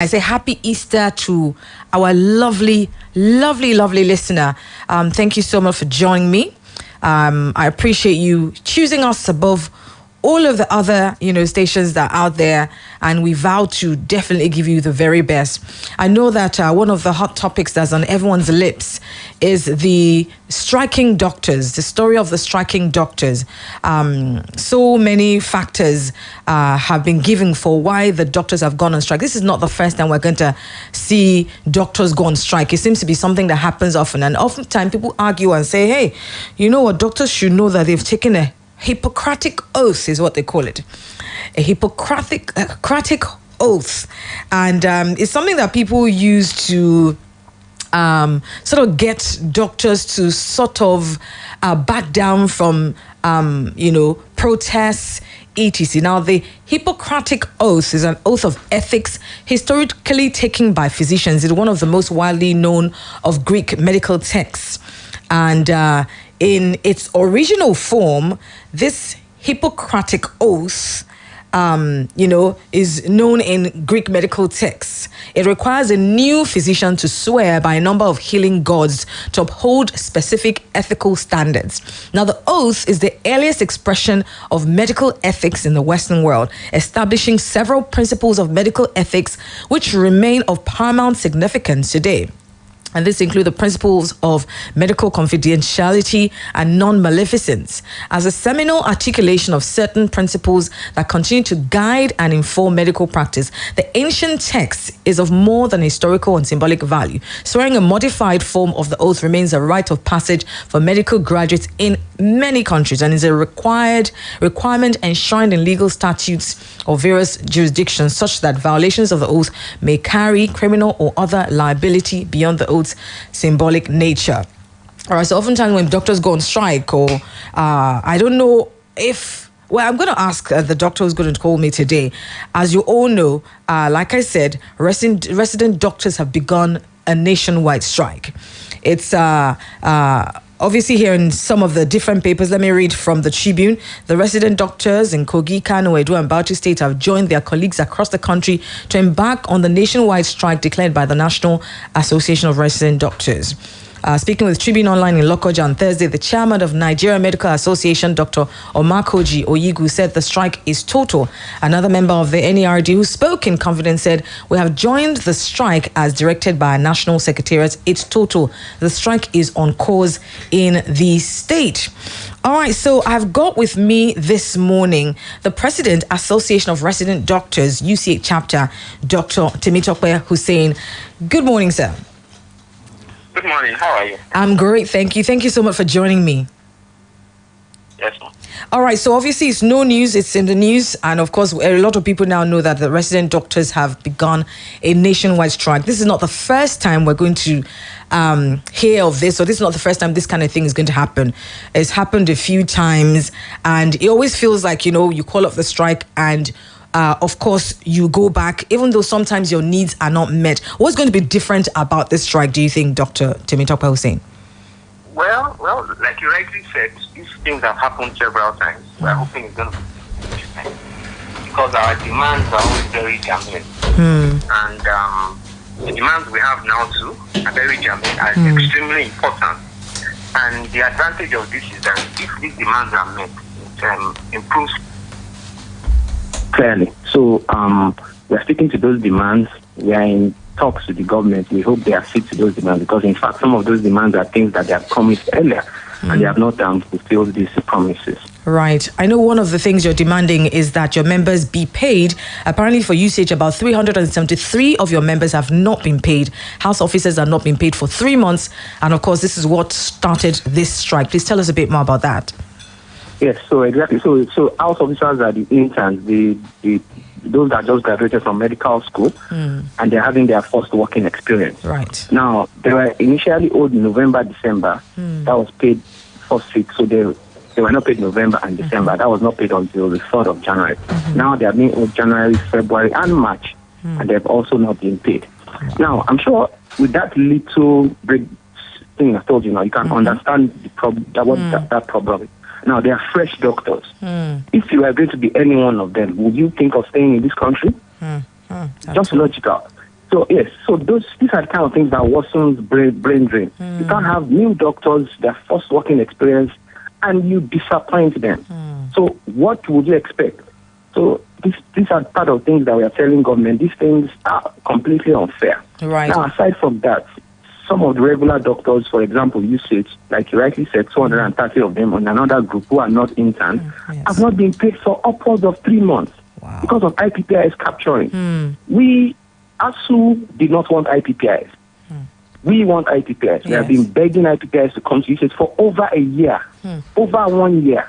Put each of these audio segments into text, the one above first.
I say happy Easter to our lovely listener. Thank you so much for joining me. I appreciate you choosing us above all of the other, stations that are out there, and we vow to definitely give you the very best. I know that one of the hot topics that's on everyone's lips is the striking doctors, the story of the striking doctors. So many factors have been given for why the doctors have gone on strike. This is not the first time we're going to see doctors go on strike. It seems to be something that happens often, and oftentimes people argue and say, hey, you know what, doctors should know that they've taken a Hippocratic oath is what they call it. A Hippocratic oath. And it's something that people use to sort of get doctors to sort of back down from, protests, etc. Now, the Hippocratic Oath is an oath of ethics historically taken by physicians. It's one of the most widely known of Greek medical texts. And in its original form, this Hippocratic Oath, is known in Greek medical texts. It requires a new physician to swear by a number of healing gods to uphold specific ethical standards. Now, the oath is the earliest expression of medical ethics in the Western world, establishing several principles of medical ethics which remain of paramount significance today. And this includes the principles of medical confidentiality and non-maleficence as a seminal articulation of certain principles that continue to guide and inform medical practice. The ancient text is of more than historical and symbolic value. Swearing a modified form of the oath remains a rite of passage for medical graduates in many countries and is a requirement enshrined in legal statutes of various jurisdictions, such that violations of the oath may carry criminal or other liability beyond the oath's symbolic nature. All right, so oftentimes when doctors go on strike, or I don't know if, well, I'm going to ask the doctor who's going to call me today. As you all know, like I said, resident doctors have begun a nationwide strike. It's obviously here in some of the different papers. Let me read from the Tribune. The resident doctors in Kogi, Kano, Edo, and Bauchi State have joined their colleagues across the country to embark on the nationwide strike declared by the National Association of Resident Doctors. Speaking with Tribune Online in Lokoja on Thursday, the chairman of Nigeria Medical Association, Dr. Omakoji Oyigu, said the strike is total. Another member of the NERD who spoke in confidence said, "We have joined the strike as directed by our national secretariat. It's total. The strike is on course in the state." All right, so I've got with me this morning the President, Association of Resident Doctors, UCH chapter, Dr. Temitope Hussein. Good morning, sir. Good morning. How are you? I'm great, thank you. Thank you so much for joining me. Yes, ma'am. All right, so obviously it's no news, it's in the news. And of course, a lot of people now know that the resident doctors have begun a nationwide strike. This is not the first time we're going to hear of this, or this is not the first time this kind of thing is going to happen. It's happened a few times, and it always feels like, you call up the strike and of course, you go back, even though sometimes your needs are not met. What's going to be different about this strike, do you think, Dr. Temitope Hussein? Well, like you rightly said, these things have happened several times. We're hoping it's going to be different because our demands are always very germane. And the demands we have now too are very germane, are extremely important. And the advantage of this is that if these demands are met, it improves clearly. So we're sticking to those demands. We are in talks with the government. We hope they accede to those demands because, in fact, some of those demands are things that they have promised earlier and they have not fulfilled these promises. Right. I know one of the things you're demanding is that your members be paid. Apparently for usage, about 373 of your members have not been paid. House officers have not been paid for 3 months. And, of course, this is what started this strike. Please tell us a bit more about that. Yes, so exactly. So house officers are the interns, those that just graduated from medical school, and they're having their first working experience. Right. Now, they were initially owed November, December. That was paid first week, so they were not paid November and December. That was not paid until the 3rd of January. Now they are being owed January, February, and March, and they've also not been paid. Now, I'm sure with that little break thing I told you, you can understand the that problem is. Now, they are fresh doctors. If you are going to be any one of them, would you think of staying in this country? Just logical. So yes, so these are the kind of things that worsens brain drain. You can't have new doctors, their first working experience, and you disappoint them. So what would you expect? So these are part of things that we are telling government. These things are completely unfair. Right. Now, aside from that, some of the regular doctors, for example, usage, like you rightly said, 230 of them on another group who are not interns, have not been paid for upwards of 3 months because of IPPIS capturing. We, ASU, did not want IPPIS. We want IPPIS. We have been begging IPPIS to come to usage for over a year, over 1 year.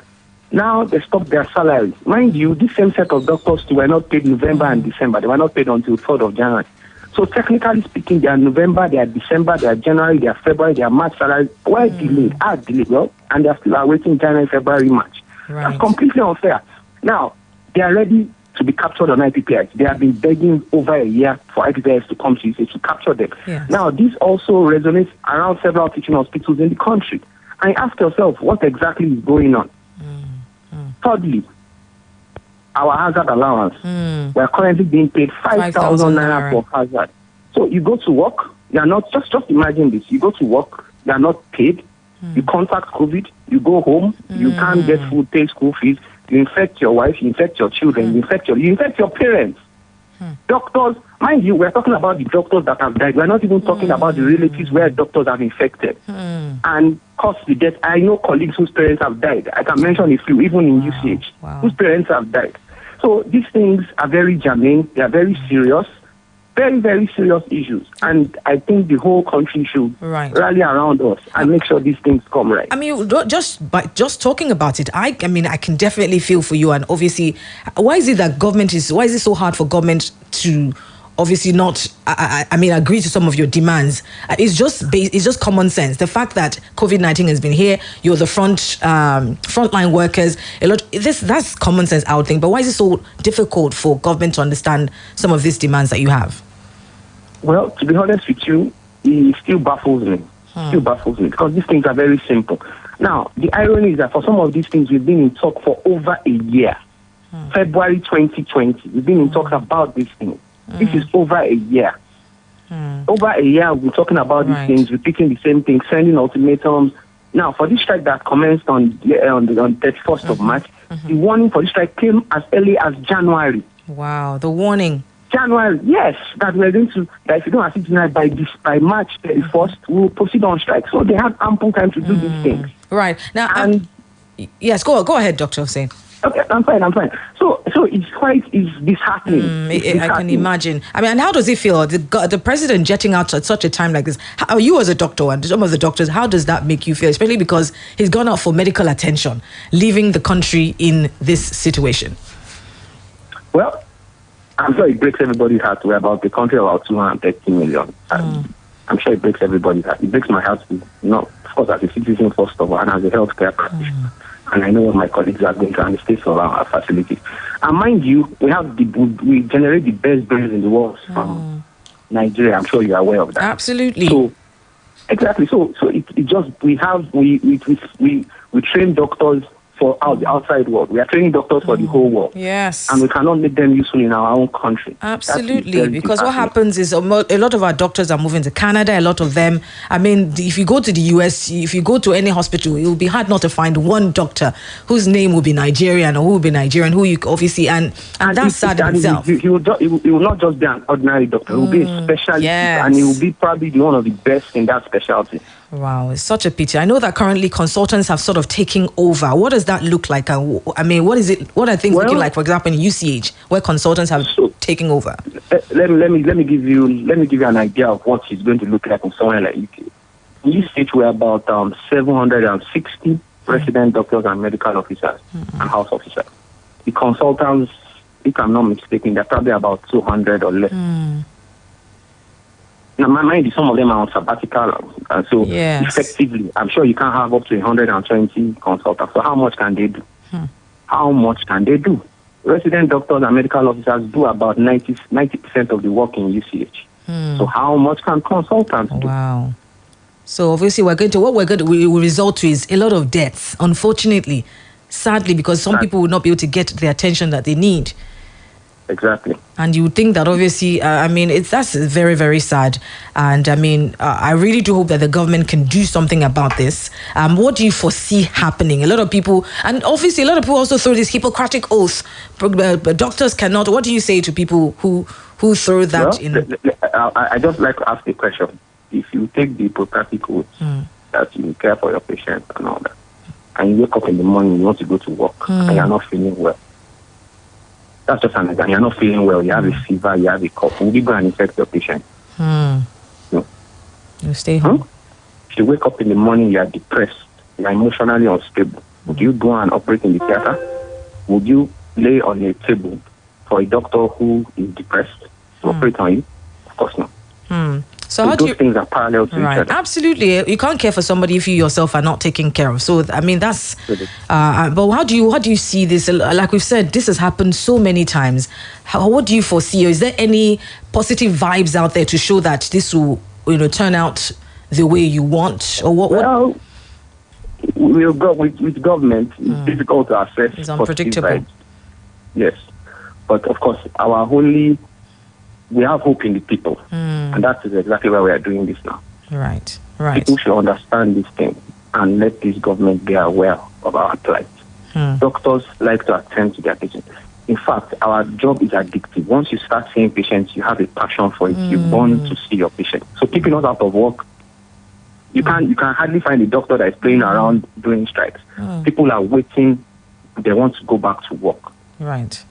Now they stopped their salaries. Mind you, this same set of doctors were not paid November and December. They were not paid until 3rd of January. So technically speaking, they are November, they are December, they are January, they are February, they are March salaries. Why delayed? Delayed. Well, and they are still awaiting January, February, March. Right. That's completely unfair. Now, they are ready to be captured on IPPIs. They have been begging over a year for IPPIs to come to capture them. Yes. Now, this also resonates around several teaching hospitals in the country. And you ask yourself, what exactly is going on? Thirdly, our hazard allowance. We are currently being paid 5,000 naira for hazard. So you go to work, you are not, just imagine this, you go to work, you are not paid, you contact COVID, you go home, you can't get food, pay school fees, you infect your wife, you infect your children, you infect your parents. Doctors, mind you, we're talking about the doctors that have died. We're not even talking about the relatives where doctors have infected and caused the death. I know colleagues whose parents have died. I can mention a few, even in UCH, whose parents have died. So these things are very germane. They are very serious, very, very serious issues. And I think the whole country should rally around us and make sure these things come right. I mean, by just talking about it, I mean, I can definitely feel for you. And obviously, why is it so hard for government to obviously not, I mean, agree to some of your demands? It's just common sense. The fact that COVID-19 has been here, you're the frontline workers, that's common sense, I would think. But why is it so difficult for government to understand some of these demands that you have? Well, to be honest with you, it still baffles me. Because these things are very simple. Now, the irony is that for some of these things, we've been in talk for over a year. February 2020, we've been in talks about these things. This is over a year. Over a year, we're talking about these things, repeating the same thing, sending ultimatums. Now, for this strike that commenced on the 31st of March, the warning for this strike came as early as January. Wow, the warning. January, yes, that we're going to, that if you don't assist tonight by March 31st, we'll proceed on strike. So they have ample time to do these things. Right. Now, yes, go ahead, Dr. Hussein. Okay, I'm fine. So it's quite disheartening. I can imagine. I mean, and how does it feel? The president jetting out at such a time like this. How, you as a doctor and some of the doctors, how does that make you feel? Especially because he's gone out for medical attention, leaving the country in this situation. Well, I'm sure it breaks everybody's heart. We're about the country about 230 million. I'm sure it breaks everybody's heart. It breaks my heart, of course, as a citizen first of all, and as a healthcare practitioner. And I know what my colleagues are going to understand of our facilities. And mind you, we generate the best brains in the world from Nigeria. I'm sure you're aware of that. Absolutely. So exactly. So it just we train doctors for the outside world. We are training doctors for the whole world. Yes. And we cannot make them useful in our own country. Absolutely. Because what happens is a lot of our doctors are moving to Canada, a lot of them. I mean, if you go to the US, if you go to any hospital, it will be hard not to find one doctor whose name will be Nigerian or who will be Nigerian, who you obviously, and that's sad in itself. He will not just be an ordinary doctor. He will be a specialist, and he will be probably one of the best in that specialty. Wow, it's such a pity. I know that currently consultants have sort of taken over. What does that look like? I mean, what are things looking like, for example, in UCH, where consultants have taken over? Let me give you an idea of what it's going to look like in somewhere like UK. In UCH, we're about 760 resident doctors and medical officers and house officers. The consultants, if I'm not mistaken, they're probably about 200 or less. Now, mind you, some of them are on sabbatical, and so effectively, I'm sure you can't have up to 120 consultants. So how much can they do? How much can they do? Resident doctors and medical officers do about 90% of the work in UCH. So how much can consultants do? Wow. So obviously, we will result to is a lot of deaths, unfortunately, sadly, because some people will not be able to get the attention that they need. Exactly. And you would think that obviously, that's very, very sad. And I really do hope that the government can do something about this. What do you foresee happening? A lot of people, and obviously a lot of people also throw this Hippocratic oath. Doctors cannot. What do you say to people who throw that in? I just like to ask a question. If you take the Hippocratic oath that you care for your patient and all that, and you wake up in the morning, you want to go to work, and you're not feeling well, that's just an example. You're not feeling well, you have a fever, you have a cough. Will you go and infect your patient? No. You stay home. If you wake up in the morning, you are depressed, you are emotionally unstable, would you go and operate in the theater? Would you lay on a table for a doctor who is depressed to operate on you? Of course not. So how do you? Things are parallel to each other. Absolutely, you can't care for somebody if you yourself are not taken care of. So that's. But how do you see this? Like we've said, this has happened so many times. What do you foresee? Or is there any positive vibes out there to show that this will turn out the way you want? Or what? Well, we'll go with government. It's difficult to assess. It's unpredictable. Yes, but of course, we have hope in the people, and that is exactly why we are doing this now. Right. People should understand this thing and let this government be aware of our plight. Doctors like to attend to their patients. In fact, our job is addictive. Once you start seeing patients, you have a passion for it. You want to see your patient. So keeping us out of work, you can hardly find a doctor that is playing around doing strikes. People are waiting. They want to go back to work. Right.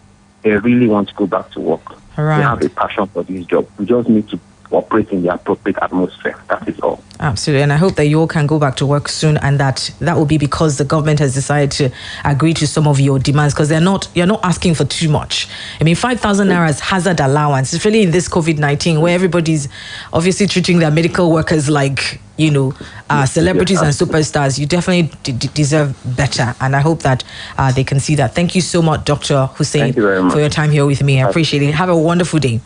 They really want to go back to work. Right. They have a passion for this job. We just need to operate in the appropriate atmosphere. That is all. Absolutely. And I hope that you all can go back to work soon, and that will be because the government has decided to agree to some of your demands, because you're not asking for too much. 5,000 naira as hazard allowance, especially in this COVID-19 where everybody's obviously treating their medical workers like celebrities and superstars. You definitely deserve better, and I hope that they can see that. Thank you so much, Dr. Hussein, for your time here with me. I appreciate it. Have a wonderful day.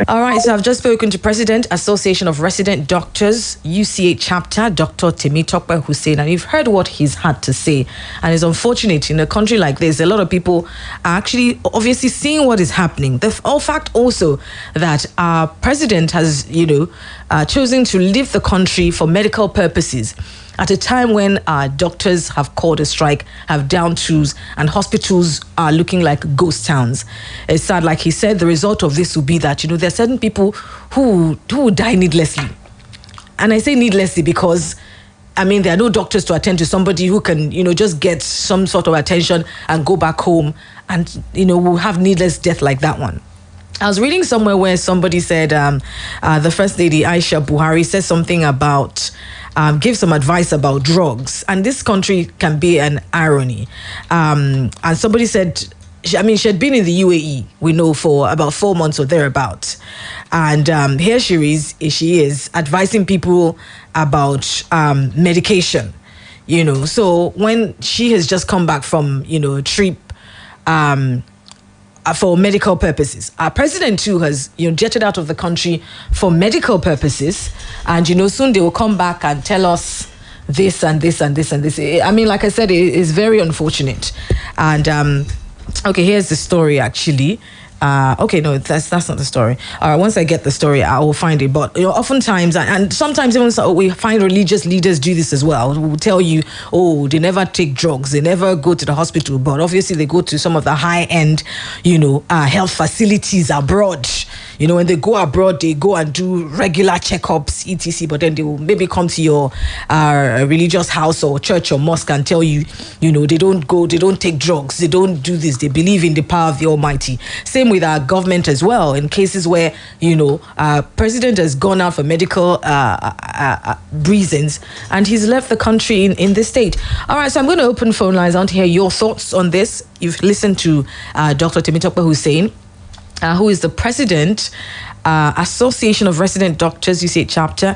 All right, so I've just spoken to President, Association of Resident Doctors, UCA Chapter, Dr. Temitope Hussein, and you've heard what he's had to say. And it's unfortunate in a country like this, a lot of people are actually obviously seeing what is happening. The fact also that our president has, chosen to leave the country for medical purposes at a time when doctors have called a strike, have down tools, and hospitals are looking like ghost towns. It's sad, like he said, the result of this will be that, there are certain people who die needlessly. And I say needlessly because, there are no doctors to attend to somebody who can, just get some sort of attention and go back home and, will have needless death like that one. I was reading somewhere where somebody said the First Lady, Aisha Buhari, said something about give some advice about drugs, and this country can be an irony. And somebody said, she had been in the UAE, we know, for about 4 months or thereabouts, and here she is advising people about medication. So when she has just come back from a trip for medical purposes. Our president too has jetted out of the country for medical purposes, and soon they will come back and tell us this and this and this and this. Like I said, it is very unfortunate. And okay, here's the story actually. Okay, no, that's not the story. All right, once I get the story, I will find it. But oftentimes, and sometimes even we find religious leaders do this as well. Who will tell you, they never take drugs, they never go to the hospital, but obviously they go to some of the high-end, health facilities abroad. When they go abroad, they go and do regular checkups, etc. But then they will maybe come to your religious house or church or mosque and tell you, they don't take drugs, they don't do this, they believe in the power of the Almighty. Same with our government as well, in cases where president has gone out for medical reasons and he's left the country in this state. All right, so I'm going to open phone lines. I want to hear your thoughts on this. You've listened to Dr. Temitope Hussein, who is the president, Association of Resident Doctors, UCA Chapter,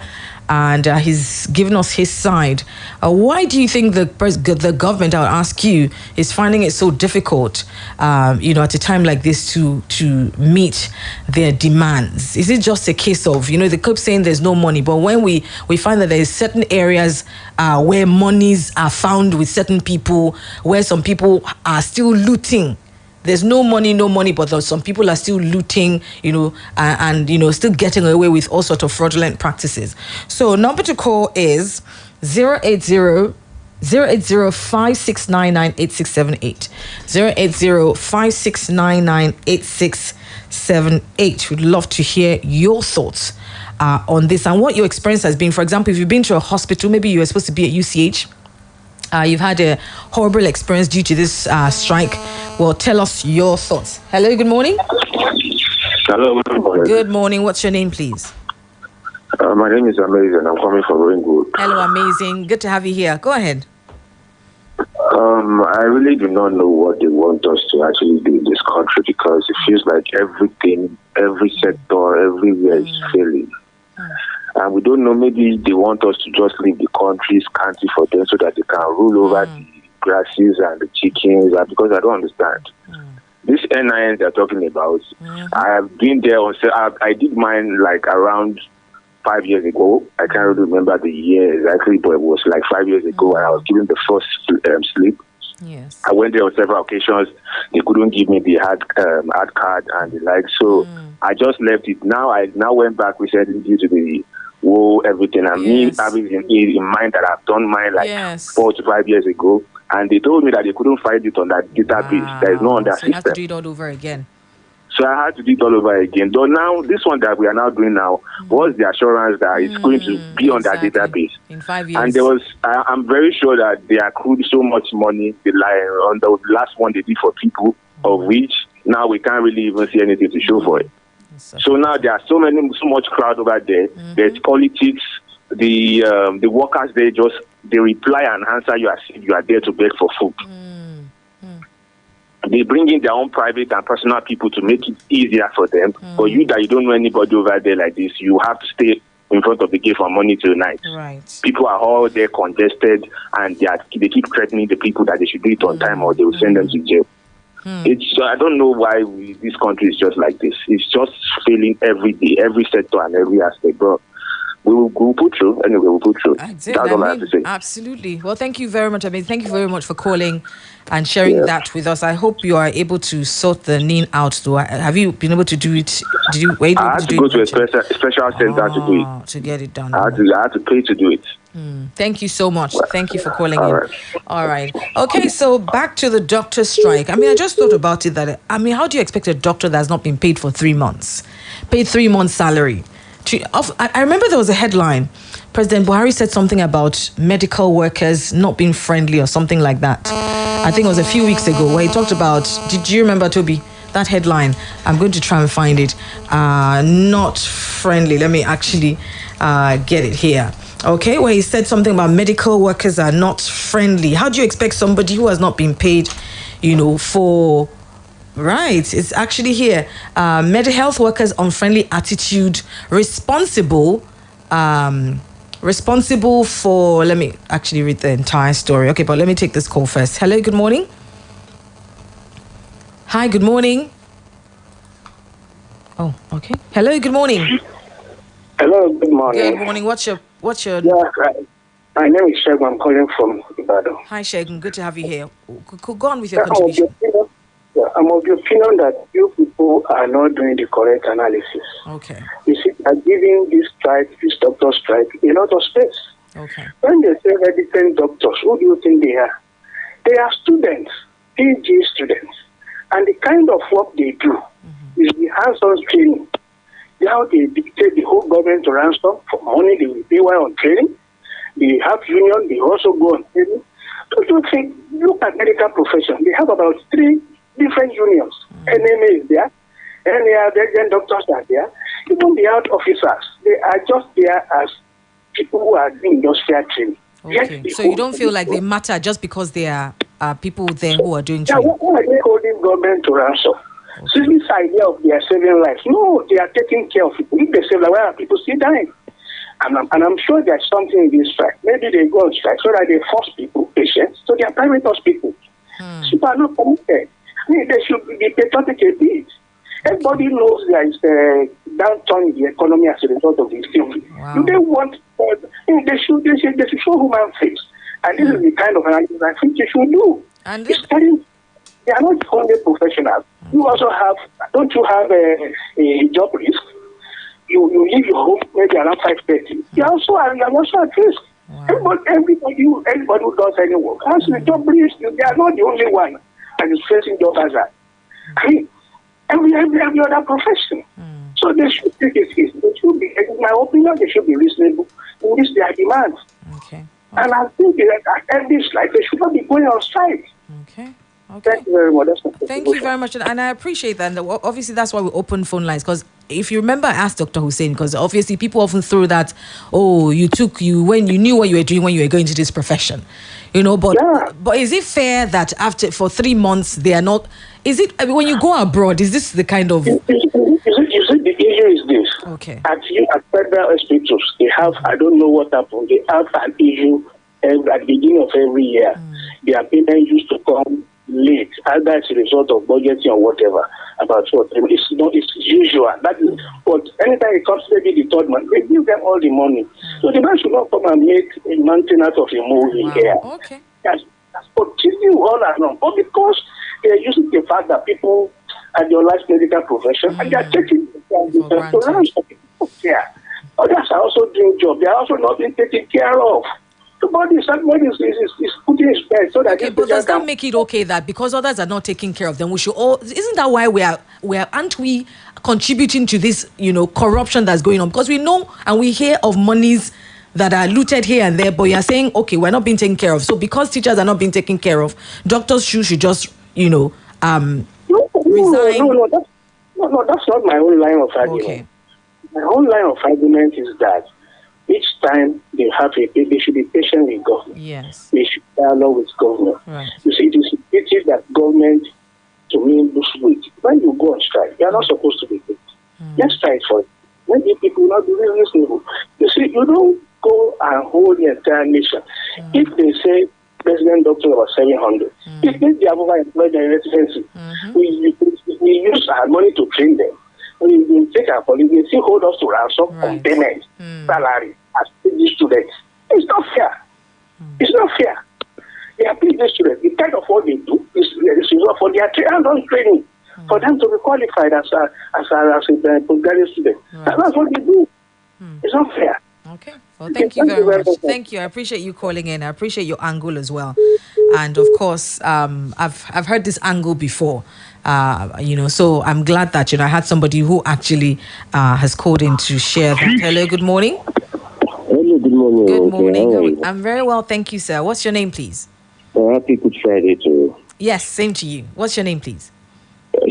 and he's given us his side. Why do you think the government, I'll ask you, is finding it so difficult, at a time like this to meet their demands? Is it just a case of, they keep saying there's no money, but when we find that there's certain areas where monies are found with certain people, where some people are still looting there's no money, but there's some people are still looting, and still getting away with all sorts of fraudulent practices. So number to call is 080 080-5699-8678. 080-5699-8678. We'd love to hear your thoughts on this and what your experience has been. For example, if you've been to a hospital, maybe you were supposed to be at UCH, you've had a horrible experience due to this strike. Well, tell us your thoughts. Hello, good morning. Hello, good morning. Good morning. What's your name, please? My name is Amazing. I'm coming from Ringwood. Hello, Amazing. Good to have you here. Go ahead. I really do not know what they want us to actually do in this country, because it feels like everything, every sector, everywhere is failing. And we don't know, maybe they want us to just leave the country scanty for them so that they can rule over the grasses and the chickens, because I don't understand. This NIN they're talking about, I have been there I did mine like around 5 years ago. I can't really remember the year exactly, but it was like 5 years ago, and I was given the first slip. Yes. I went there on several occasions. They couldn't give me the hard card and the like, so I just left it. Now I went back recently due to the war, everything, and me having in mind that I've done mine like 4 to 5 years ago, and they told me that they couldn't find it on that database. There is no on that system. You have to do it all over again. So I had to do it all over again. Though now, this one that we are now doing now, was the assurance that it's going to be on that database in 5 years. And I'm very sure that they accrued so much money on the last one they did for people, of which now we can't really even see anything to show for it. So now there are so much crowd over there. There's politics. The workers, they reply and answer you as if you are there to beg for food. They bring in their own private and personal people to make it easier for them. But you don't know anybody over there like this, you have to stay in front of the gate from morning till night. Right. People are all there congested, and they keep threatening the people that they should do it on time or they will send them to jail. I don't know why this country is just like this. It's just failing every day, every sector and every aspect. But we'll put through. Anyway, we'll put through. That's all I have to say. Absolutely. Well, thank you very much. Thank you very much for calling and sharing that with us. I hope you are able to sort the NIN out. Have you been able to do it? I had to go to a special center to do it. To get it done. I had to pay to do it. Thank you so much. Thank you for calling in. All right. Okay, so back to the doctor strike. I just thought about it how do you expect a doctor that has not been paid for 3 months? Paid 3 months' salary? I remember there was a headline. President Buhari said something about medical workers not being friendly or something like that. I think it was a few weeks ago where he talked about, did you remember, Toby, that headline? I'm going to try and find it. Not friendly. Let me actually get it here. Okay, where he said something about medical workers are not friendly. How do you expect somebody who has not been paid, for... Right, it's actually here. Mental health workers unfriendly attitude, responsible for, let me actually read the entire story. Okay, but let me take this call first. Hello, good morning. Hi, good morning. Oh, okay. Hello, good morning. Hello, good morning. Good morning. What's your Yeah, right. My name is Shegun. I'm calling from Ibadan. Hi, Shegun. Good to have you here. Go on with your contribution. I'm of the opinion that you people are not doing the correct analysis. Okay. You see, are giving this doctor strike, a lot of space. Okay. When they say resident doctors, who do you think they are? They are students, PG students. And the kind of work they do is the hands-on training. How they dictate the whole government to ransom for money they will pay while on training. They have union, they also go on training. Don't you think, look at medical profession, they have about 3 different unions. NMA is there, resident doctors are there, even the health officers, they are just there as people who are doing industrial training. Okay, yes, so you don't feel like they matter just because there are people there who are doing training? Yeah, why are they holding government to ransom? Okay. So this idea of they are saving lives, no, they are taking care of people. If they save lives, why are people still dying? And I'm sure there's something in this strike. Maybe they go on strike so that they force patients to their private hospitals. People are not committed. They should be patriotic a bit. Everybody knows there is a downturn in the economy as a result of this thing. Wow. Do they want? They should show human face, and this is the kind of analysis I think they should do. And They are not only professionals. You also have, don't you have a job risk? You leave your home maybe around 5:30. You are also at risk. Wow. Everybody who does any work has a job risk. They are not the only one that is facing job hazard. I mean, every other profession. So they should take it easy. They should be, in my opinion, they should be reasonable in this their demands. Okay. And I think that at this like they should not be going on strike. Okay. Thank you very much. Thank you very much. And I appreciate that. And obviously, that's why we open phone lines. Because if you remember, I asked Dr. Hussein, because obviously people often throw that, when you knew what you were doing when you were going to this profession. But is it fair that for 3 months, they are not, when you go abroad, is this the kind of... You see, the issue is this. Okay. At federal hospitals, they have, I don't know what happened, they have an issue at the beginning of every year. Their payment used to come late, either as a result of budgeting or whatever. About what it's usual. That is, but anytime it comes, maybe the third month, they give them all the money. So the man should not come and make a mountain out of a movie here. Okay. That's continue all along. But because they are using the fact that people are the last medical profession and they are taking the ranks of people here. Others are also doing job. They are also not being taken care of. Somebody is putting his best so that. Okay, but does that make it okay that because others are not taking care of them, we should all? Isn't that why aren't we contributing to this, corruption that's going on? Because we know and we hear of monies that are looted here and there, but you're saying, okay, we're not being taken care of. So because teachers are not being taken care of, doctors should just, resign. No, that's not my own line of argument. Okay. My own line of argument is that each time they should be patient with government. Yes. They should dialogue with government. Right. You see, it is pity that government, to me, lose weight. When you go on strike, you are not supposed to be paid. Let's try it for it. Maybe people will not be reasonable. You see, you don't go and hold the entire nation. If they say president doctor about 700, if they have overemployed their residency, we use our money to train them. We take our police, they still hold us to ransom on payment, salary, as PhD students. It's not fair. It's not fair. They are PhD students. The kind of what they do is for their hands-on training, for them to be qualified as a postgraduate student. That's what they do. It's not fair. Okay. Well, thank you very much. Thank you. I appreciate you calling in. I appreciate your angle as well. And of course, I've heard this angle before. So I'm glad that I had somebody who actually has called in to share that. Hello, good morning. Hello, good morning. Good morning. I'm very well, thank you, sir. What's your name, please? Happy Good Friday to you. Yes, same to you. What's your name, please?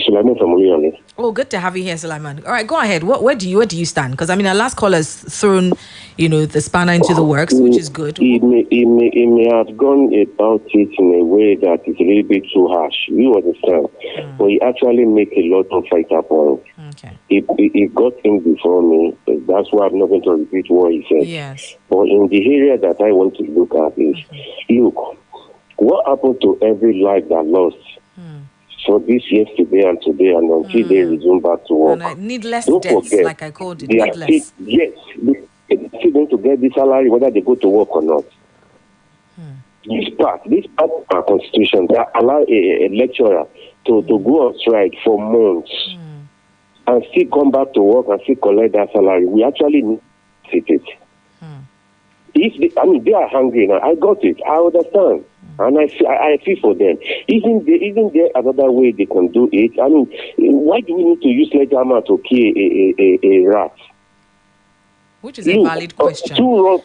Sulaiman from Oluyole. Oh, good to have you here, Sulaiman. All right, go ahead. Where do you stand? Because our last caller has thrown, the spanner into the works, which is good. He may have gone about it in a way that is a little bit too harsh. You understand? But he actually make a lot of fighter points. Okay. He got in before me. That's why I'm not going to repeat what he said. Yes. But in the area that I want to look at is, look, what happened to every life that lost? For this yesterday and today and until they resume back to work. And needless deaths, forget, like I called it, needless. Yes, they're still going to get the salary whether they go to work or not. This part of our constitution that allow a lecturer to go on strike for months and still come back to work and still collect that salary. We actually need it. If they are hungry now. I got it. I understand. And I feel for them. Isn't there another way they can do it? Why do we need to use sledgehammer to kill a rat? Which is a valid question. Two wrongs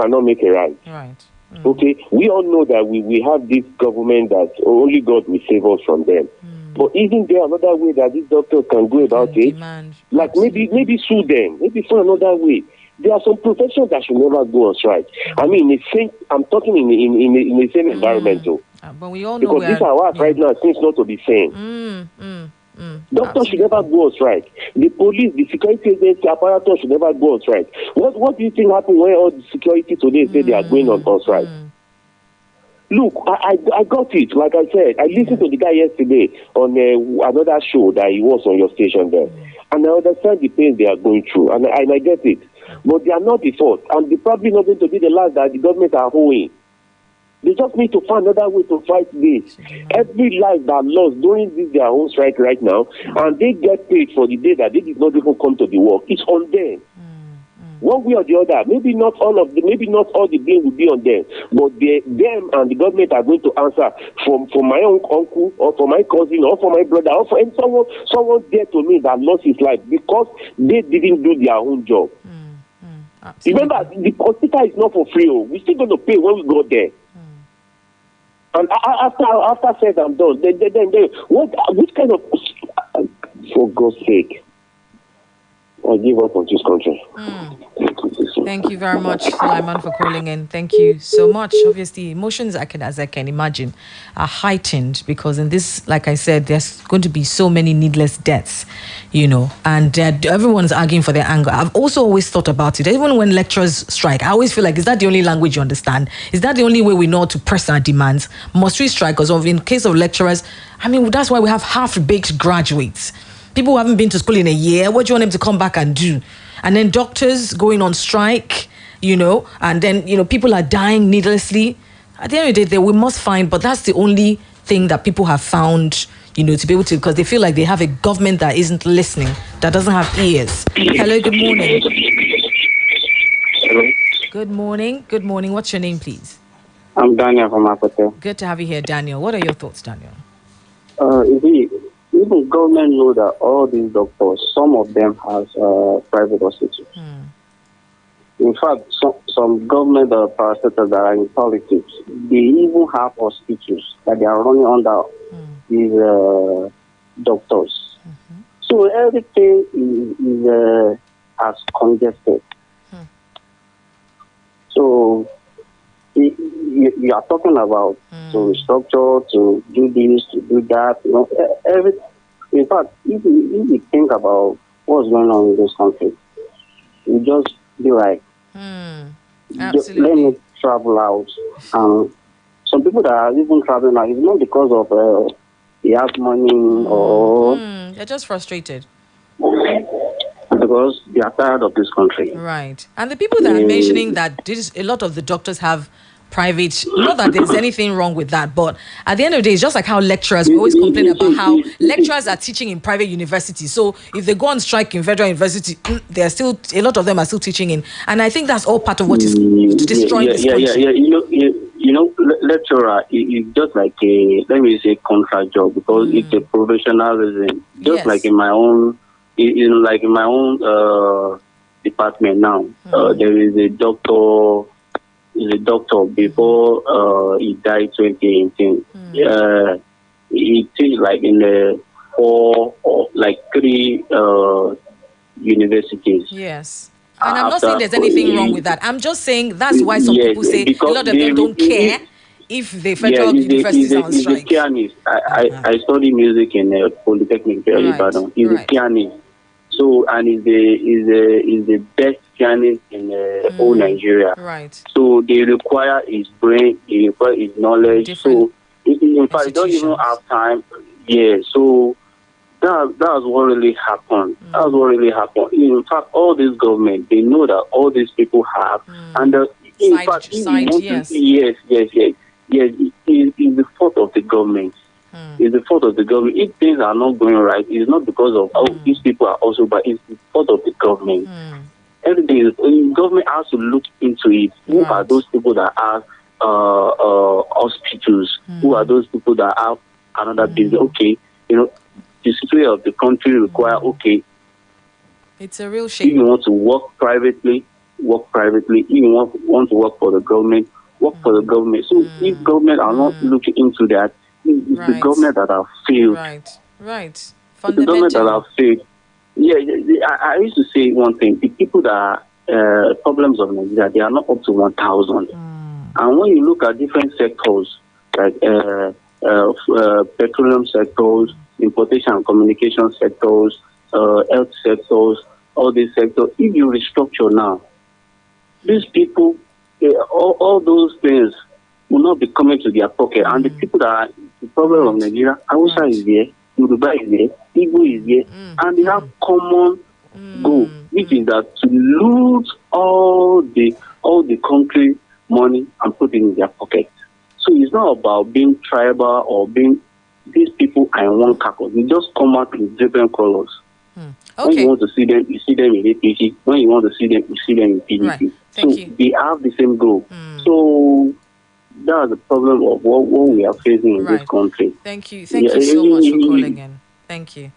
cannot make a right. Right. Okay? We all know that we have this government that only God will save us from them. But isn't there another way that these doctors can go about it? Like maybe sue them. Maybe find another way. There are some professions that should never go on strike. I'm talking in the same environment too. But we all know because this our work right now seems not to be sane. Doctors should never go on strike. The police, the security agency apparatus should never go on strike. What do you think happened when all the security today say they are going on strike? Look, I got it. Like I said, I listened to the guy yesterday on another show that he was on your station there. And I understand the pain they are going through. And I get it. But they are not the first. And they're probably not going to be the last that the government are owing. They just need to find another way to fight this. Every life that lost during this their own strike right now, and they get paid for the day that they did not even come to the work. It's on them. One way or the other, maybe not all the blame will be on them, but them and the government are going to answer for my own uncle or for my cousin or for my brother or for someone there to me that lost his life because they didn't do their own job. Remember, the hospital is not for free. We're still going to pay when we go there. And after said and done, then which kind of, for God's sake, I give up on this country. Thank you very much, Sulaiman, for calling in. Thank you so much. Obviously, emotions, as I can imagine, are heightened because in this, like I said, there's going to be so many needless deaths, and everyone's arguing for their anger. I've also always thought about it. Even when lecturers strike, I always feel like, is that the only language you understand? Is that the only way we know how to press our demands? Must we strike? Because in case of lecturers, that's why we have half-baked graduates. People who haven't been to school in a year, what do you want them to come back and do? And then doctors going on strike, and then, people are dying needlessly. At the end of the day, we must find, but that's the only thing that people have found, to be able to, because they feel like they have a government that isn't listening, that doesn't have ears. Hello, good morning. Hello. Good morning. Good morning. What's your name, please? I'm Daniel from Akote. Good to have you here, Daniel. What are your thoughts, Daniel? Even government know that all these doctors, some of them have private hospitals. In fact, some government parastatals that are in politics, they even have hospitals that they are running under these doctors. So everything is as congested. So you are talking about to restructure, to do this, to do that. Everything. In fact, if you think about what's going on in this country, you just be like, let me travel out. Some people that are even traveling out, it's not because of they have money or they're just frustrated. Because they are tired of this country. Right. And the people that are mentioning that a lot of the doctors have private, not that there's anything wrong with that, but at the end of the day, it's just like how lecturers, we always complain about how lecturers are teaching in private universities. So if they go on strike in federal university, they're still, a lot of them are still teaching in. And I think that's all part of what is destroying this country. Lecturer is just like let me say, contract job because it's a professionalism. Just like in my own, department now, there is a doctor. Is a doctor before he died 2018. He teach like in the 4 or like 3 universities. Yes. And I'm not saying there's anything wrong with that. I'm just saying that's why some people say a lot of them don't care if the federal universities are on strike. He's a pianist. I study music in Polytechnic in Ibadan. He's a pianist. So, and he's the best pianist in whole Nigeria. Right. So they require his brain, they require his knowledge. So in fact, they don't even have time. Yeah. So that's what really happened. That's what really happened. In fact, all this government, they know that all these people have, and in fact, yes, it's the fault of the government. It's the fault of the government. If things are not going right, it's not because of these people are also, but it's the fault of the government. Everything is, the government has to look into it. Who are those people that have hospitals? Who are those people that have another business? Okay, the situation of the country require, it's a real shame. If you want to work privately, work privately. If you want to work for the government, work for the government. So if government are not looking into that, it's the government that have failed. Right. The government that have failed. I used to say one thing. The people that are problems of Nigeria, they are not up to 1,000. And when you look at different sectors, like petroleum sectors, importation and communication sectors, health sectors, all these sectors, if you restructure now, these people, all those things will not be coming to their pocket. And the people that are the problem of Nigeria, Hausa is there, Yoruba is there, Igbo is there, and they have common goal, which is that to loot all the country money and put it in their pocket. it's not about being tribal or being. These people are in one carcass. They just come out with different colors. Okay. When you want to see them, you see them in APC. When you want to see them, you see them in PDP. Right. Thank you. They have the same goal. So that's the problem of what we are facing in this country. Thanh you so much for calling in. Thank you.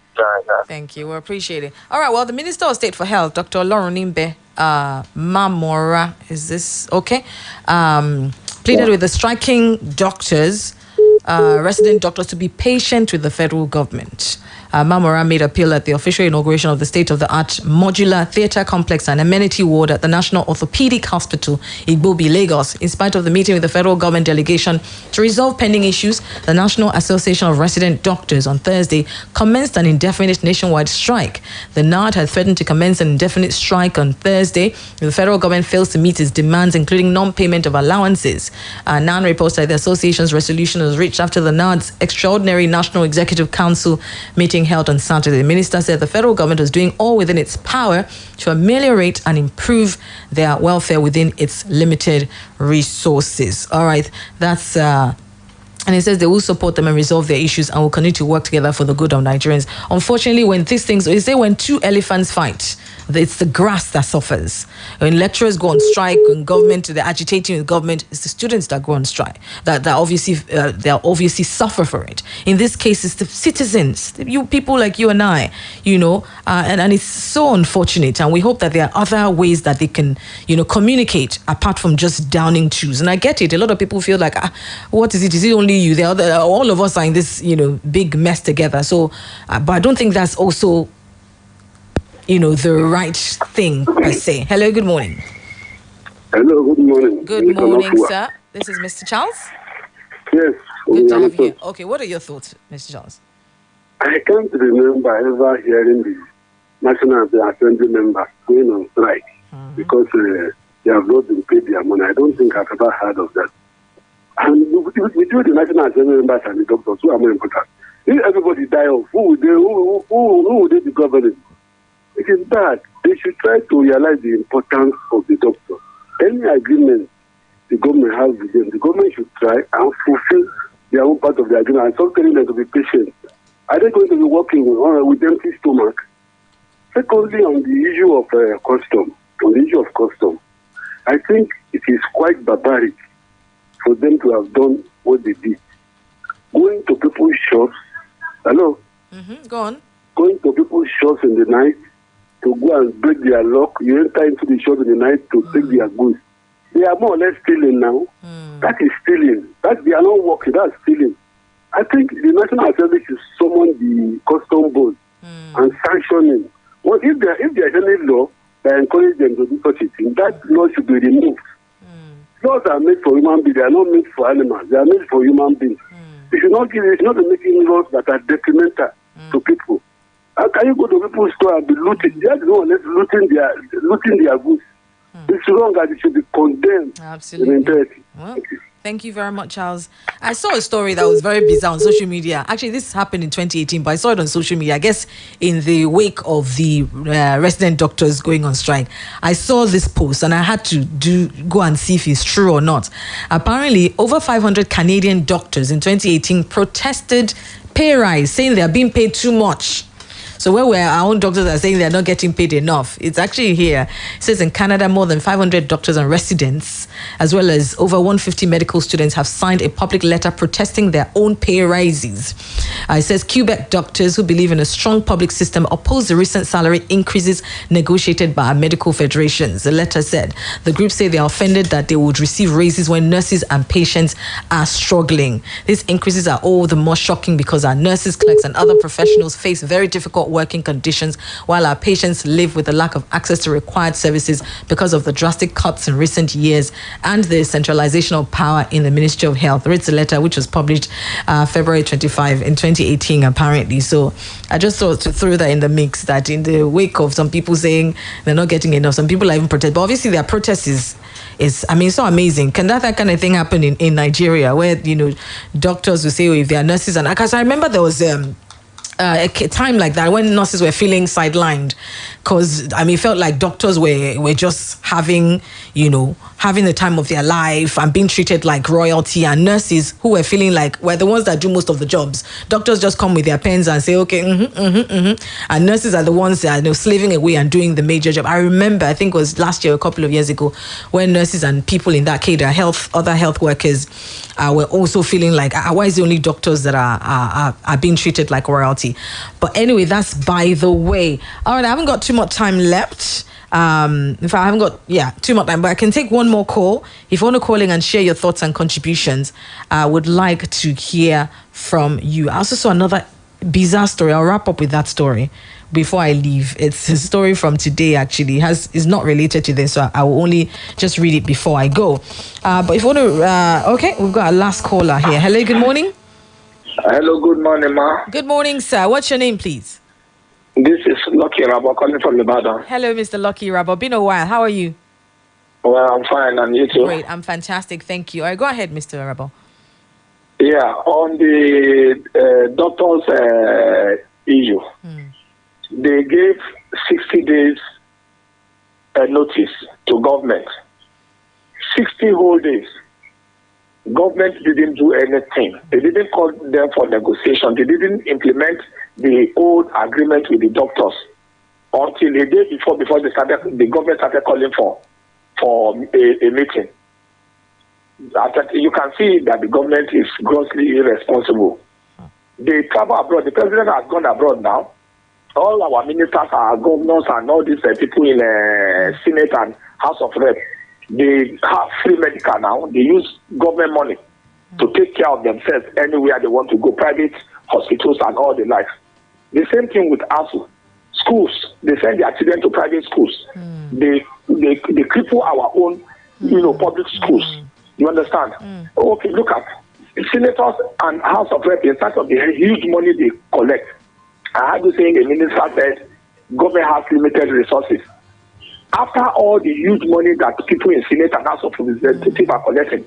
Thank you. We appreciate it. All right. Well, the Minister of State for Health, Dr. Olorunimbe Mamora, is this okay? Pleaded with the striking doctors, resident doctors, to be patient with the federal government. Mamora made appeal at the official inauguration of the state-of-the-art modular theatre complex and amenity ward at the National Orthopedic Hospital, Igbobi, Lagos. In spite of the meeting with the federal government delegation to resolve pending issues, the National Association of Resident Doctors on Thursday commenced an indefinite nationwide strike. The NARD had threatened to commence an indefinite strike on Thursday if the federal government fails to meet its demands, including non-payment of allowances. NAN reports that the association's resolution was reached after the NARD's extraordinary National Executive Council meeting held on Saturday. The minister said the federal government was doing all within its power to ameliorate and improve their welfare within its limited resources. All right, that's and it says they will support them and resolve their issues and will continue to work together for the good of Nigerians. Unfortunately, when these things, they say when two elephants fight, it's the grass that suffers. When lecturers go on strike, when government, they're agitating with government, it's the students that go on strike, that obviously they'll obviously suffer for it. In this case, it's the citizens, you people like you and I, and it's so unfortunate. And we hope that there are other ways that they can, communicate apart from just downing tools. And I get it. A lot of people feel like, what is it? Is it only you? All of us are in this, big mess together. So, but I don't think that's also the right thing per se. Hello, good morning. Hello, good morning. Good morning, sir. This is Mr. Charles. Yes. Good to have you here. Okay, what are your thoughts, Mr. Charles? I can't remember ever hearing the National Assembly members going on strike because they have not been paid their money. I don't think I've ever heard of that. And between the National Assembly members and the doctors, who are more important? If everybody die off, who would they be governing? It is bad. They should try to realize the importance of the doctor. Any agreement the government has with them, the government should try and fulfill their own part of the agreement and stop telling them to be patient. Are they going to be working with empty stomach? Secondly, on the issue of custom, I think it is quite barbaric for them to have done what they did. Going to people's shops, go on. Going to people's shops in the night, to go and break their lock, you enter into the shop in the night to take their goods. They are more or less stealing now. That is stealing. They are not working, that's stealing. I think the National Assembly should summon the custom board and sanctioning. Well, if there's any law that encourages them to do such a thing, that law should be removed. Laws are made for human beings, they are not made for animals, they are made for human beings. You should not be making laws that are detrimental to people. How can you go to people's store and be looting? They are the one that's looting their goods. It's wrong and it should be condemned. Absolutely. Well, thank you very much, Charles. I saw a story that was very bizarre on social media. Actually, this happened in 2018, but I saw it on social media, I guess in the wake of the resident doctors going on strike. I saw this post and I had to go and see if it's true or not. Apparently, over 500 Canadian doctors in 2018 protested pay rise, saying they are being paid too much. So where our own doctors are saying they're not getting paid enough, it's actually here. It says in Canada, more than 500 doctors and residents, as well as over 150 medical students have signed a public letter protesting their own pay rises. It says Quebec doctors who believe in a strong public system oppose the recent salary increases negotiated by our medical federations. The letter said the group say they are offended that they would receive raises when nurses and patients are struggling. These increases are all the more shocking because our nurses, clerks and other professionals face very difficult working conditions while our patients live with the lack of access to required services because of the drastic cuts in recent years and the centralization of power in the Ministry of Health. It's a letter which was published February 25 in 2018 apparently. So I just thought to throw that in the mix, that in the wake of some people saying they're not getting enough, some people are even protest, but obviously their protest is so amazing. Can that kind of thing happen in Nigeria where doctors will say, if they are nurses, and because I remember there was a time like that when nurses were feeling sidelined, because I mean, it felt like doctors were just having the time of their life and being treated like royalty, and nurses who were feeling like we're the ones that do most of the jobs. Doctors just come with their pens and say, okay, and nurses are the ones that are slaving away and doing the major job. I remember, I think it was last year, a couple of years ago, when nurses and people in that cadre, other health workers, were also feeling like, why is it only doctors that are being treated like royalty? But anyway, that's by the way. All right, I haven't got too much time left. In fact, I haven't got too much time, but I can take one more call. If you want to call in and share your thoughts and contributions, I would like to hear from you. I also saw another bizarre story. I'll wrap up with that story before I leave. It's a story from today, actually. Is not related to this, so I will only just read it before I go. But if you want to, okay, we've got our last caller here. Hello, good morning. Hello, good morning, ma. Good morning, sir. What's your name, please? This is Lucky Rabo calling from Ibadan. Hello, Mr. Lucky Rabo. Been a while. How are you? Well, I'm fine, and you too? Great, I'm fantastic. Thank you. All right, go ahead, Mr. Rabo. Yeah, on the doctors' issue, they gave 60 days notice to government. 60 whole days. Government didn't do anything. They didn't call them for negotiation. They didn't implement the old agreement with the doctors until a day before the government started calling for a meeting. You can see that the government is grossly irresponsible. They travel abroad. The president has gone abroad now. All our ministers are governors and all these people in Senate and House of Reps. They have free medical now. They use government money to take care of themselves anywhere they want to go, private hospitals and all the like. The same thing with ASU. Schools, they send their children to private schools. They cripple our own, public schools. You understand? Okay, look at senators and House of Reps, in terms of the huge money they collect. I had to say, the minister said, government has limited resources. After all the huge money that people in Senate and House of Representatives are collecting,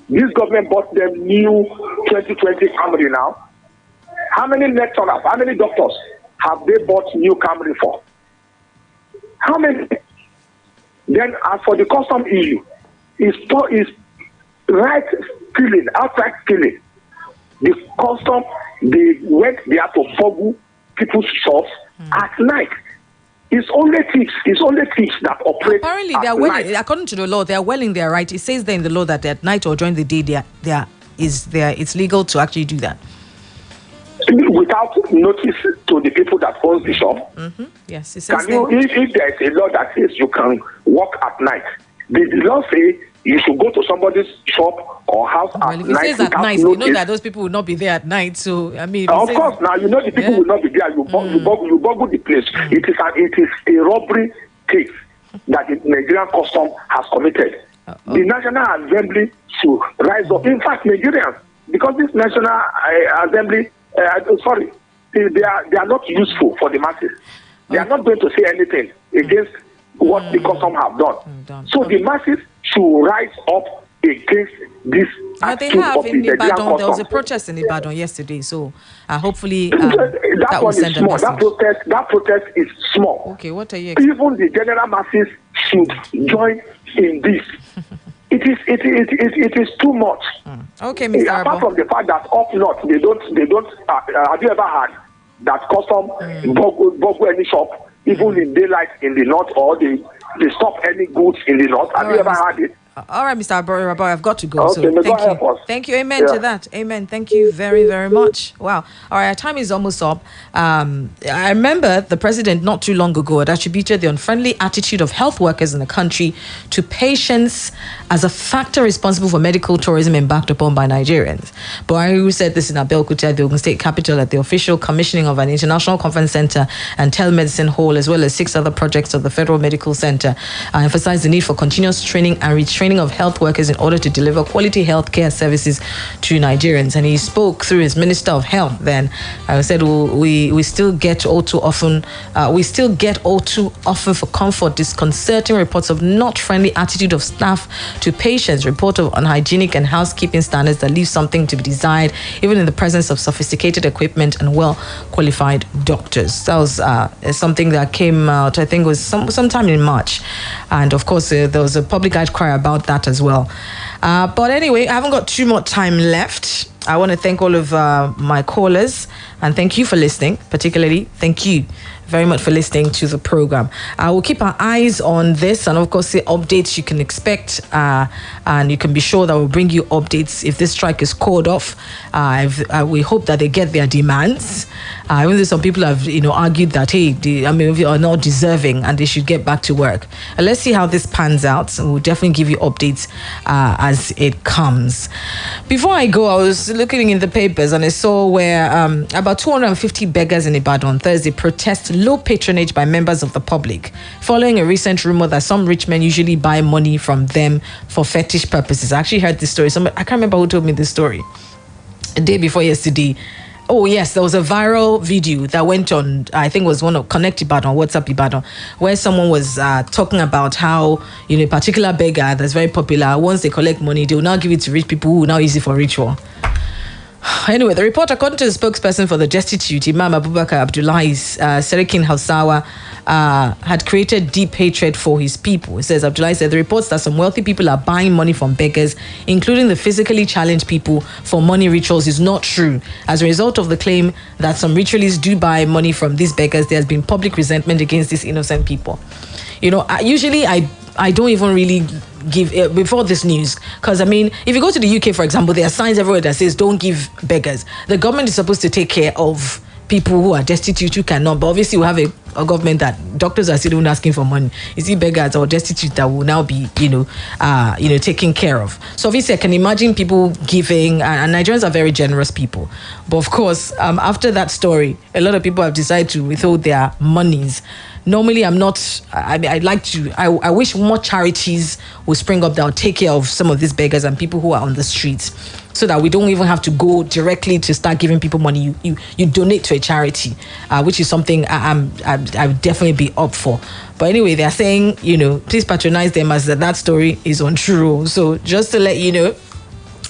this government bought them new 2020 Camry now. How many lecturers, how many doctors have they bought new Camry for? How many? Then as for the custom issue, is outright stealing. The custom, they went there to boggle people's shops at night. It's only thieves that operate. Apparently, they are well, according to the law, they are well in their right. It says there in the law that at night or during the day, it's legal to actually do that. Without notice to the people that owns the shop. Yes, it says if there is a law that says you can work at night, the law say you should go to somebody's shop or house at night. Well, if it says at night, you know that those people will not be there at night. So I mean, of course, now you know the people will not be there. You boggle the place. It is a robbery case that the Nigerian custom has committed. The National Assembly should rise up. In fact, Nigerians, because this National Assembly, they are not useful for the masses. They are not going to say anything against what the custom have done. So the masses should rise up against this. They have in Ibadan. There was a protest in Ibadan yesterday, so hopefully that will send a message. That protest is small. Okay, what are you? Even the general masses should join in this. It is too much. Okay, Mr. Apart from the fact that up north they don't. Have you ever had that custom boggle any shop, even in daylight in the north, or they stop any goods in the north? Have you ever had it? All right, Mr. Rabbi, I've got to go. Okay, so thank you. Help us. Thank you. Amen to that. Amen. Thank you very, very much. Wow. All right, our time is almost up. I remember the president not too long ago had attributed the unfriendly attitude of health workers in the country to patients as a factor responsible for medical tourism embarked upon by Nigerians. Buhari said this in Abeokuta, the Ogun State capital, at the official commissioning of an international conference center and telemedicine hall, as well as 6 other projects of the Federal Medical Center. I emphasized the need for continuous training and retraining training of health workers in order to deliver quality healthcare services to Nigerians. And he spoke through his Minister of Health then. Said we still get all too often for comfort disconcerting reports of not friendly attitude of staff to patients, report of unhygienic and housekeeping standards that leave something to be desired, even in the presence of sophisticated equipment and well-qualified doctors. That was something that came out, I think it was sometime in March. And of course, there was a public outcry about that as well. But anyway, I haven't got too much time left. I want to thank all of my callers and thank you for listening, particularly. Thank you very much for listening to the program. I will keep our eyes on this and of course the updates you can expect, and you can be sure that we'll bring you updates if this strike is called off. We hope that they get their demands, even though some people have argued that they are not deserving and they should get back to work. Let's see how this pans out, and we'll definitely give you updates as it comes. Before I go, I was looking in the papers and I saw where about 250 beggars in Ibadan on Thursday protest low patronage by members of the public following a recent rumor that some rich men usually buy money from them for fetish purposes. I actually heard this story. I can't remember who told me this story. A day before yesterday. Oh yes, there was a viral video that went on, I think it was one of Connect Ibadan, WhatsApp Ibadan, where someone was talking about how, a particular beggar that's very popular, once they collect money, they will now give it to rich people who will now use it for ritual. Anyway, the report, according to the spokesperson for the destitute, Imam Abubakar Abdullahi Serikin Hausawa, had created deep hatred for his people. It says, Abdullahi said, the reports that some wealthy people are buying money from beggars, including the physically challenged people, for money rituals is not true. As a result of the claim that some ritualists do buy money from these beggars, there has been public resentment against these innocent people. Usually I don't even really give before this news, because if you go to the UK, for example, there are signs everywhere that says don't give beggars. The government is supposed to take care of people who are destitute, who cannot, but obviously we have a government that doctors are still asking for money. Is it beggars or destitute that will now be taken care of? So obviously I can imagine people giving, and Nigerians are very generous people, but of course after that story, a lot of people have decided to withhold their monies. Normally, I wish more charities will spring up that will take care of some of these beggars and people who are on the streets, so that we don't even have to go directly to start giving people money. You donate to a charity, which is something I would definitely be up for. But anyway, they are saying, please patronize them, as that story is untrue. So just to let you know,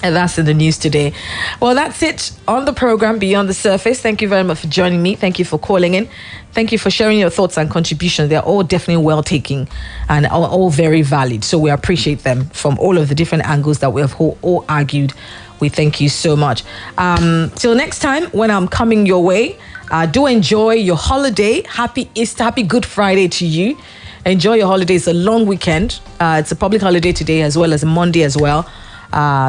and that's in the news today. Well, that's it on the program Beyond the Surface. Thank you very much for joining me. Thank you for calling in. Thank you for sharing your thoughts and contributions. They're all definitely well taken and all very valid. So we appreciate them from all of the different angles that we have all argued. We thank you so much. Till next time, when I'm coming your way, do enjoy your holiday. Happy Easter, happy Good Friday to you. Enjoy your holiday. It's a long weekend. It's a public holiday today as well as a Monday as well.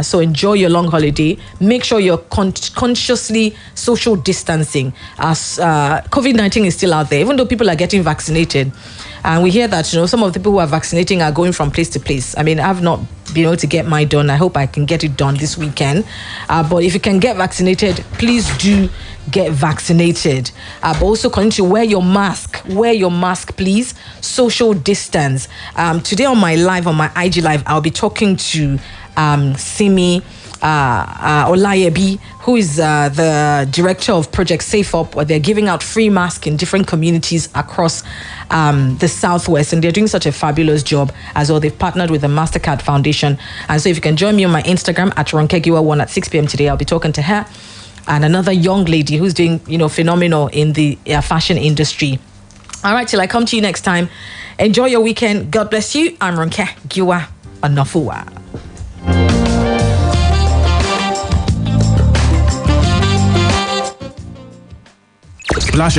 So enjoy your long holiday. Make sure you're consciously social distancing, as COVID-19 is still out there, even though people are getting vaccinated. And we hear that, some of the people who are vaccinating are going from place to place. I've not been able to get mine done. I hope I can get it done this weekend. But if you can get vaccinated, please do get vaccinated. But also continue to wear your mask. Wear your mask, please. Social distance. Today on my live, on my IG live, I'll be talking to Simi Olayebi, who is the director of Project Safe Up, where they're giving out free masks in different communities across the Southwest, and they're doing such a fabulous job as well. They've partnered with the MasterCard Foundation, and so if you can join me on my Instagram at Ronke Giwa 1 at 6 p.m. today, I'll be talking to her and another young lady who's doing phenomenal in the fashion industry. All right, till I come to you next time, enjoy your weekend. God bless you. I'm Ronke Giwa Onafuwa. Splash